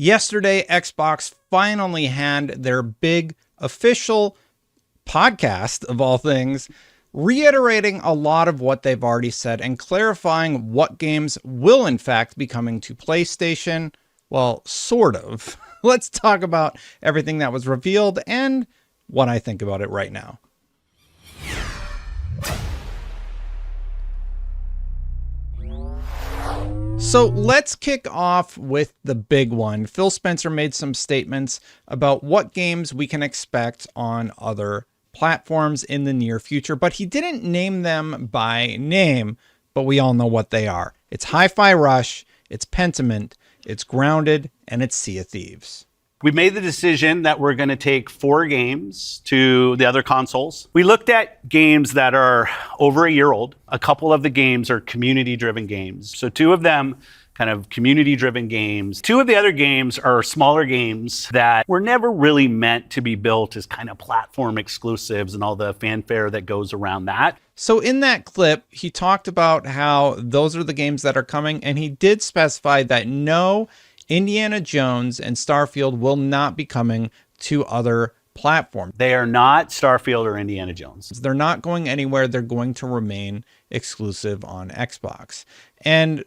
Yesterday, Xbox finally had their big official podcast, of all things, reiterating a lot of what they've already said and clarifying what games will in fact be coming to PlayStation. Well, sort of. Let's talk about everything that was revealed and what I think about it right now. So let's kick off with the big one. Phil Spencer made some statements about what games we can expect on other platforms in the near future, but he didn't name them by name, but we all know what they are. It's Hi-Fi Rush, it's Pentiment, it's Grounded, and it's Sea of Thieves. We made the decision that we're going to take 4 games to the other consoles. We looked at games that are over a year old. A couple of the games are community-driven games. So 2 of them kind of community-driven games. 2 of the other games are smaller games that were never really meant to be built as kind of platform exclusives and all the fanfare that goes around that. So in that clip, he talked about how those are the games that are coming, and he did specify that no, Indiana Jones and Starfield will not be coming to other platforms. They are not Starfield or Indiana Jones. They're not going anywhere. They're going to remain exclusive on Xbox. And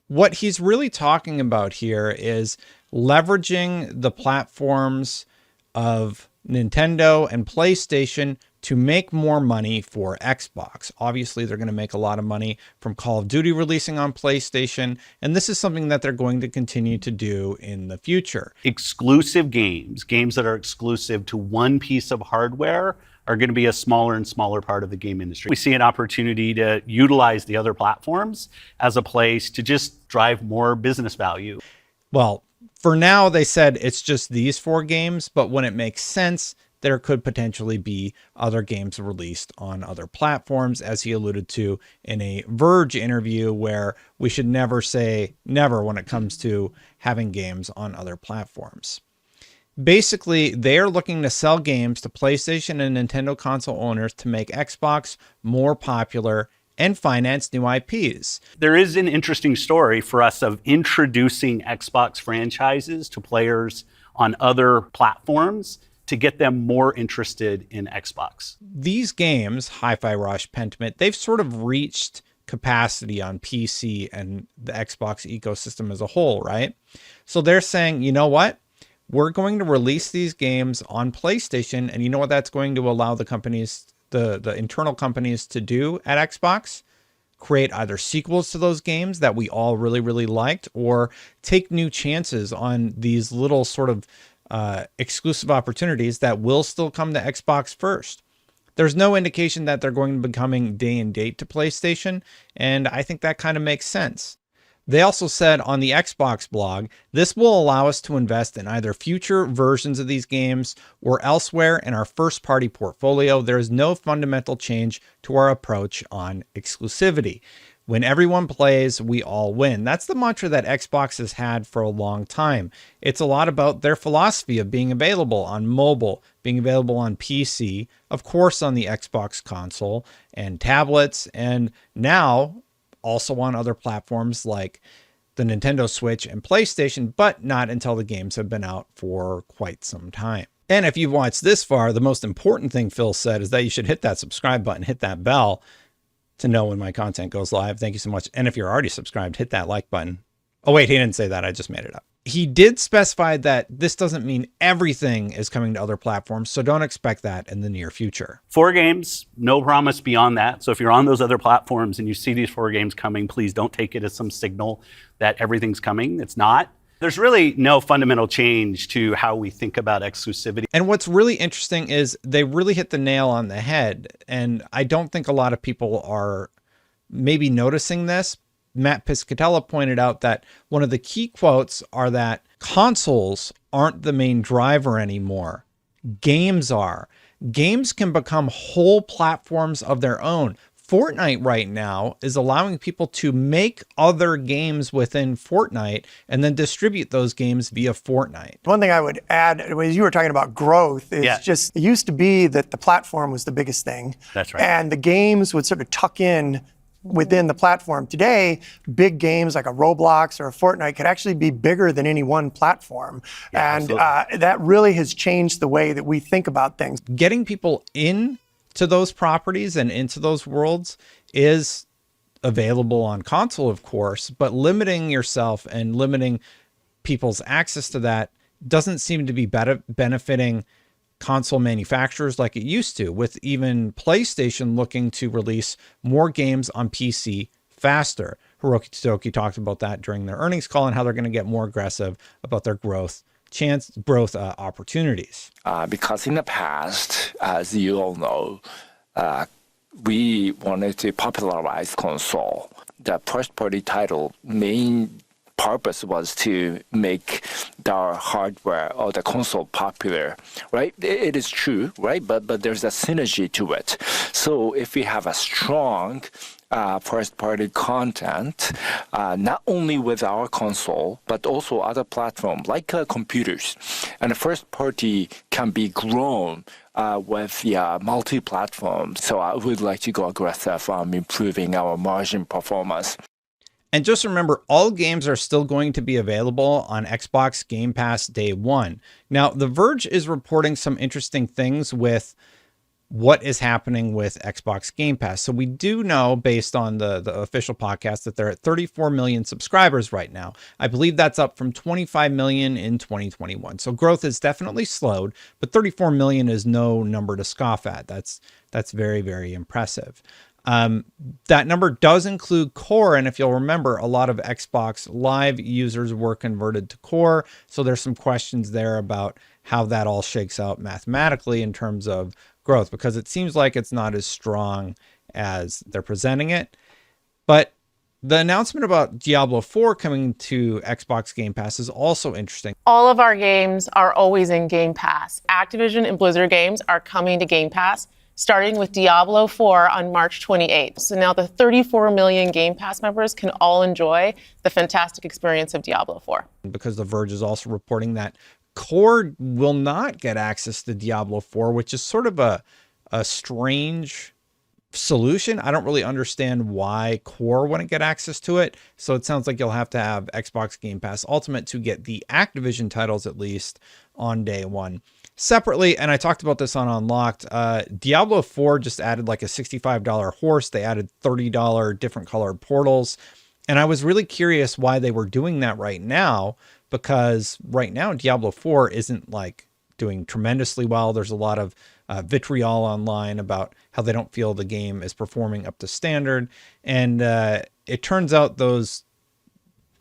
what he's really talking about here is leveraging the platforms of Nintendo and PlayStation to make more money for Xbox. Obviously, they're going to make a lot of money from Call of Duty releasing on PlayStation, and this is something that they're going to continue to do in the future. Exclusive games that are exclusive to one piece of hardware, are going to be a smaller and smaller part of the game industry. We see an opportunity to utilize the other platforms as a place to just drive more business value. Well, for now, they said it's just these 4 games, but when it makes sense, there could potentially be other games released on other platforms, as he alluded to in a Verge interview, where we should never say never when it comes to having games on other platforms. Basically, they are looking to sell games to PlayStation and Nintendo console owners to make Xbox more popular and finance new IPs. There is an interesting story for us of introducing Xbox franchises to players on other platforms to get them more interested in Xbox. These games, Hi-Fi Rush, Pentiment, they've sort of reached capacity on PC and the Xbox ecosystem as a whole, right? So they're saying, you know what? We're going to release these games on PlayStation, and you know what that's going to allow the companies, the internal companies to do at Xbox? Create either sequels to those games that we all really, really liked, or take new chances on these little sort of exclusive opportunities that will still come to Xbox first. There's no indication that they're going to be coming day and date to PlayStation, and I think that kind of makes sense. They also said on the Xbox blog, this will allow us to invest in either future versions of these games or elsewhere in our first-party portfolio. There is no fundamental change to our approach on exclusivity. When everyone plays, we all win. That's the mantra that Xbox has had for a long time. It's a lot about their philosophy of being available on mobile, being available on PC, of course on the Xbox console and tablets, and now also on other platforms like the Nintendo Switch and PlayStation, but not until the games have been out for quite some time. And if you've watched this far, the most important thing Phil said is that you should hit that subscribe button, hit that bell to know when my content goes live. Thank you so much. And if you're already subscribed, hit that like button. Oh, wait, he didn't say that. I just made it up. He did specify that this doesn't mean everything is coming to other platforms, so don't expect that in the near future. 4 games, no promise beyond that. So if you're on those other platforms and you see these 4 games coming, please don't take it as some signal that everything's coming. It's not. There's really no fundamental change to how we think about exclusivity. And what's really interesting is they really hit the nail on the head. And I don't think a lot of people are maybe noticing this. Matt Piscatella pointed out that one of the key quotes are that consoles aren't the main driver anymore. Games are. Games can become whole platforms of their own. Fortnite right now is allowing people to make other games within Fortnite and then distribute those games via Fortnite. One thing I would add, as you were talking about growth, is just, it used to be that the platform was the biggest thing. That's right. And the games would sort of tuck in within the platform today, big games like a Roblox or a Fortnite could actually be bigger than any one platform. Yeah, and that really has changed the way that we think about things. Getting people into those properties and into those worlds is available on console, of course, but limiting yourself and limiting people's access to that doesn't seem to be benefiting console manufacturers like it used to, with even PlayStation looking to release more games on PC faster. Hiroki Tsutoki talked about that during their earnings call and how they're going to get more aggressive about their growth opportunities. Because in the past, as you all know, we wanted to popularize console. The first-party title main purpose was to make the hardware or the console popular, right? It is true, right? But there's a synergy to it. So if we have a strong first-party content, not only with our console, but also other platforms like computers, and the first-party can be grown with the multi-platform. So I would like to go aggressive on improving our margin performance. And just remember, all games are still going to be available on Xbox Game Pass day one. Now, The Verge is reporting some interesting things with what is happening with Xbox Game Pass. So we do know, based on the official podcast, that they're at 34 million subscribers right now. I believe that's up from 25 million in 2021. So growth has definitely slowed, but 34 million is no number to scoff at. That's very, very impressive. That number does include Core, and if you'll remember, a lot of Xbox Live users were converted to Core, so there's some questions there about how that all shakes out mathematically in terms of growth, because it seems like it's not as strong as they're presenting it. But the announcement about Diablo 4 coming to Xbox Game Pass is also interesting. All of our games are always in Game Pass. Activision and Blizzard games are coming to Game Pass, starting with Diablo 4 on March 28th. So now the 34 million Game Pass members can all enjoy the fantastic experience of Diablo 4. Because The Verge is also reporting that Core will not get access to Diablo 4, which is sort of a strange solution. I don't really understand why Core wouldn't get access to it. So it sounds like you'll have to have Xbox Game Pass Ultimate to get the Activision titles, at least on day one. Separately, and I talked about this on Unlocked, Diablo 4 just added like a $65 horse. They added $30 different colored portals. And I was really curious why they were doing that right now, because right now Diablo 4 isn't like doing tremendously well. There's a lot of vitriol online about how they don't feel the game is performing up to standard. And it turns out those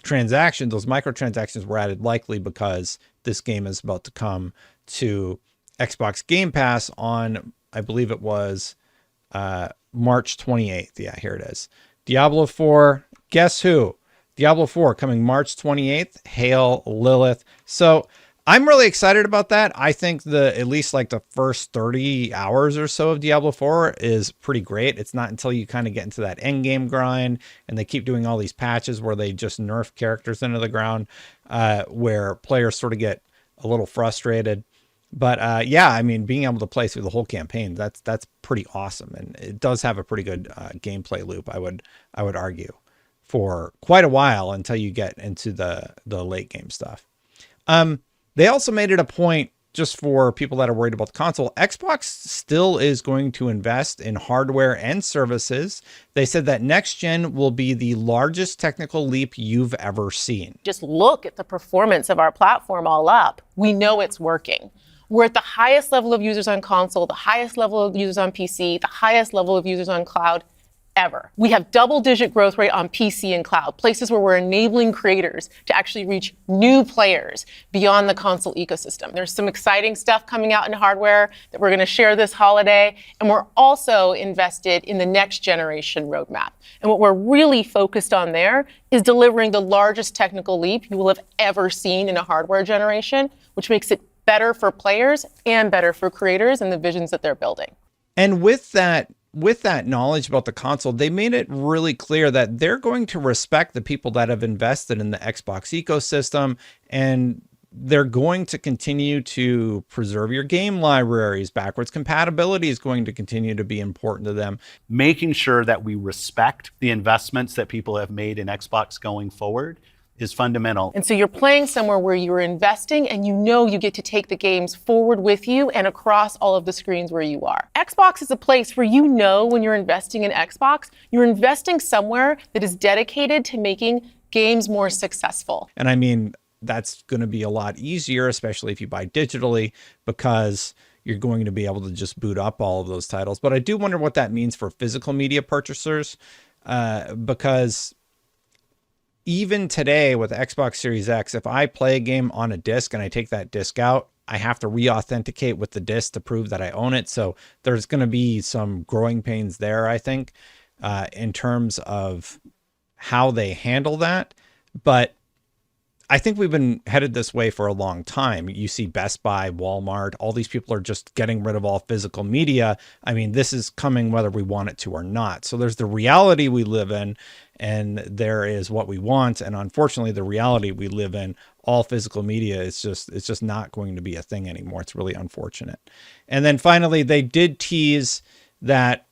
transactions, those microtransactions, were added likely because this game is about to come to Xbox Game Pass on, I believe it was March 28th. Yeah, here it is. Diablo 4, guess who? Diablo 4 coming March 28th. Hail Lilith. So I'm really excited about that. I think at least like the first 30 hours or so of Diablo 4 is pretty great. It's not until you kind of get into that end game grind and they keep doing all these patches where they just nerf characters into the ground, where players sort of get a little frustrated. But yeah, I mean, being able to play through the whole campaign, that's pretty awesome. And it does have a pretty good gameplay loop, I would argue, for quite a while until you get into the late game stuff. They also made it a point, just for people that are worried about the console, Xbox still is going to invest in hardware and services. They said that next gen will be the largest technical leap you've ever seen. Just look at the performance of our platform all up. We know it's working. We're at the highest level of users on console, the highest level of users on PC, the highest level of users on cloud ever. We have double-digit growth rate on PC and cloud, places where we're enabling creators to actually reach new players beyond the console ecosystem. There's some exciting stuff coming out in hardware that we're going to share this holiday, and we're also invested in the next generation roadmap. And what we're really focused on there is delivering the largest technical leap you will have ever seen in a hardware generation, which makes it better for players and better for creators and the visions that they're building. And with that knowledge about the console, they made it really clear that they're going to respect the people that have invested in the Xbox ecosystem and they're going to continue to preserve your game libraries. Backwards compatibility is going to continue to be important to them. Making sure that we respect the investments that people have made in Xbox going forward is fundamental. And so you're playing somewhere where you're investing and you know you get to take the games forward with you and across all of the screens where you are. Xbox is a place where you know when you're investing in Xbox, you're investing somewhere that is dedicated to making games more successful. And I mean, that's going to be a lot easier, especially if you buy digitally, because you're going to be able to just boot up all of those titles. But I do wonder what that means for physical media purchasers, because even today with Xbox Series X, if I play a game on a disc and I take that disc out, I have to re-authenticate with the disc to prove that I own it. So there's going to be some growing pains there, I think, in terms of how they handle that. But I think we've been headed this way for a long time. You see Best Buy, Walmart, all these people are just getting rid of all physical media. I mean, this is coming whether we want it to or not. So there's the reality we live in, and there is what we want. And unfortunately, the reality we live in, all physical media, it's just not going to be a thing anymore. It's really unfortunate. And then finally, they did tease that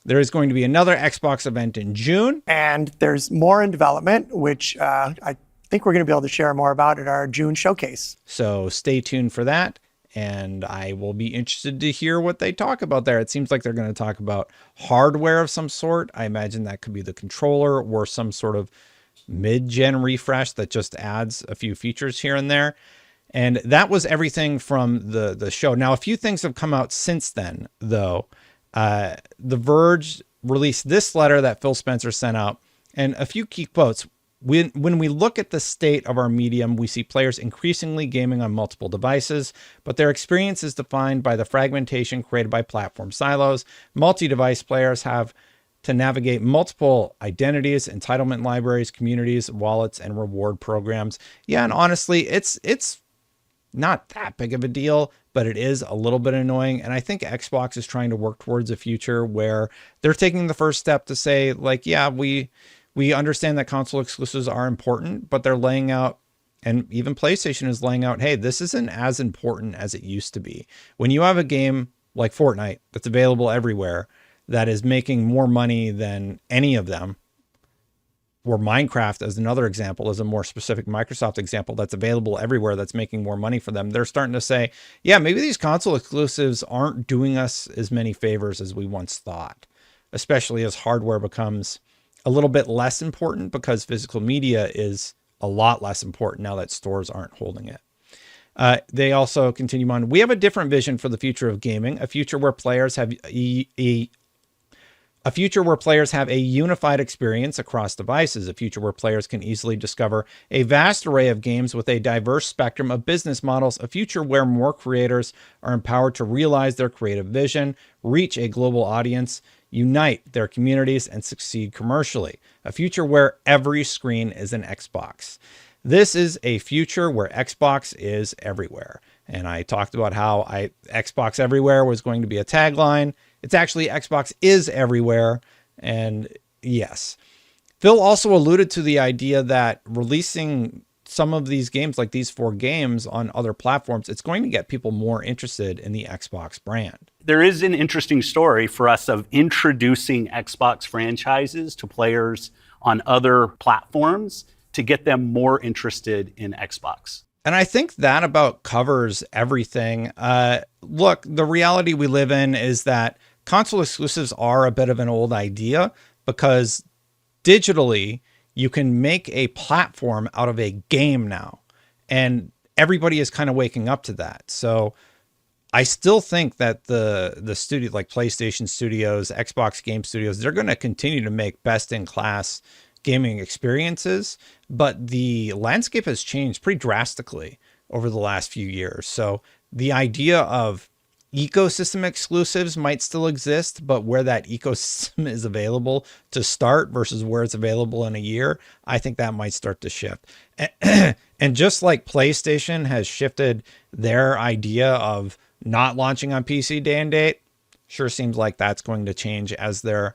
there is going to be another Xbox event in June. And there's more in development, which I think we're going to be able to share more about at our June showcase. So stay tuned for that. And I will be interested to hear what they talk about there. It seems like they're going to talk about hardware of some sort. I imagine that could be the controller or some sort of mid-gen refresh that just adds a few features here and there. And that was everything from the show. Now, a few things have come out since then, though. The Verge released this letter that Phil Spencer sent out, and a few key quotes. When we look at the state of our medium, we see players increasingly gaming on multiple devices, but their experience is defined by the fragmentation created by platform silos. Multi-device players have to navigate multiple identities, entitlement libraries, communities, wallets, and reward programs. Yeah, and honestly, it's not that big of a deal, but it is a little bit annoying. And I think Xbox is trying to work towards a future where they're taking the first step to say, like, yeah, we understand that console exclusives are important, but they're laying out, and even PlayStation is laying out, hey, this isn't as important as it used to be. When you have a game like Fortnite that's available everywhere, that is making more money than any of them, or Minecraft as another example, as a more specific Microsoft example that's available everywhere that's making more money for them, they're starting to say, yeah, maybe these console exclusives aren't doing us as many favors as we once thought, especially as hardware becomes a little bit less important because physical media is a lot less important now that stores aren't holding it. They also continue on. We have a different vision for the future of gaming, a future where players have a unified experience across devices, a future where players can easily discover a vast array of games with a diverse spectrum of business models, a future where more creators are empowered to realize their creative vision, reach a global audience, unite their communities, and succeed commercially. A future where every screen is an Xbox. This is a future where Xbox is everywhere. And I talked about how Xbox Everywhere was going to be a tagline. It's actually Xbox is everywhere. And yes, Phil also alluded to the idea that releasing some of these games, like these 4 games on other platforms, it's going to get people more interested in the Xbox brand. There is an interesting story for us of introducing Xbox franchises to players on other platforms to get them more interested in Xbox. And I think that about covers everything. Look, the reality we live in is that console exclusives are a bit of an old idea because digitally, you can make a platform out of a game now. And everybody is kind of waking up to that. So I still think that the studio, like PlayStation Studios, Xbox Game Studios, they're going to continue to make best-in-class gaming experiences, but the landscape has changed pretty drastically over the last few years. So the idea of ecosystem exclusives might still exist, but where that ecosystem is available to start versus where it's available in a year, I think that might start to shift. And just like PlayStation has shifted their idea of not launching on PC day and date, sure seems like that's going to change as they're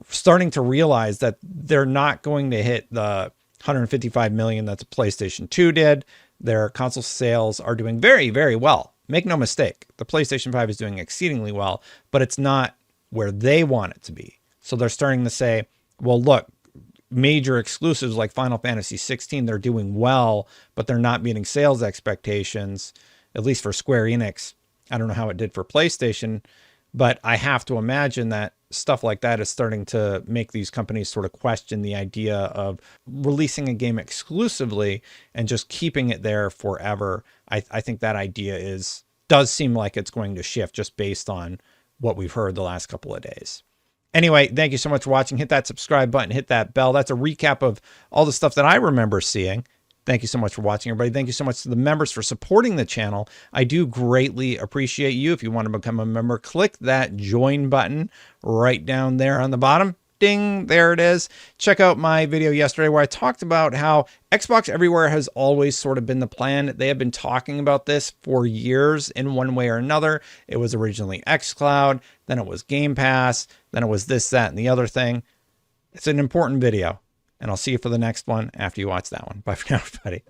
starting to realize that they're not going to hit the 155 million that the PlayStation 2 did. Their console sales are doing very, very well. Make no mistake, the PlayStation 5 is doing exceedingly well, but it's not where they want it to be. So they're starting to say, well, look, major exclusives like Final Fantasy 16, they're doing well, but they're not meeting sales expectations, at least for Square Enix. I don't know how it did for PlayStation, but I have to imagine that stuff like that is starting to make these companies sort of question the idea of releasing a game exclusively and just keeping it there forever. I think that idea does seem like it's going to shift just based on what we've heard the last couple of days. Anyway, thank you so much for watching. Hit that subscribe button, hit that bell. That's a recap of all the stuff that I remember seeing. Thank you so much for watching, everybody. Thank you so much to the members for supporting the channel. I do greatly appreciate you. If you want to become a member, click that join button right down there on the bottom. Ding, there it is. Check out my video yesterday where I talked about how Xbox Everywhere has always sort of been the plan. They have been talking about this for years in one way or another. It was originally xCloud, then it was Game Pass, then it was this, that, and the other thing. It's an important video. And I'll see you for the next one after you watch that one. Bye for now, everybody.